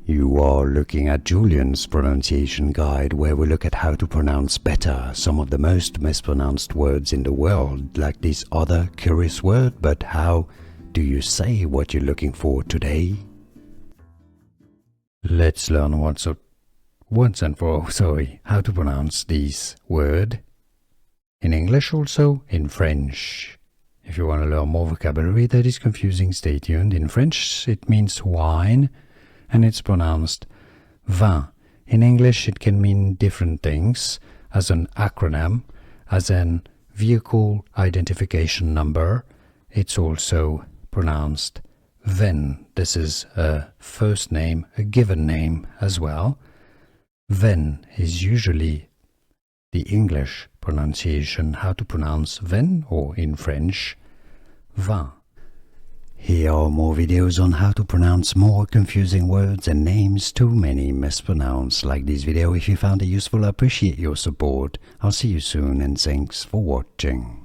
You are looking at Julian's pronunciation guide, where we look at how to pronounce better some of the most mispronounced words in the world, like this other curious word. But how do you say what you're looking for today? Let's learn once and for all, how to pronounce this word in English, also in French. If you want to learn more vocabulary that is confusing, stay tuned. In French, it means wine, and it's pronounced vin. In English, it can mean different things, as an acronym, as an vehicle identification number. It's also pronounced Vin. This is a first name, a given name as well. Vin is usually the English pronunciation, how to pronounce Vin, or in French, vin. Here are more videos on how to pronounce more confusing words and names too many mispronounced. Like this video if you found it useful. I appreciate your support. I'll see you soon, and thanks for watching.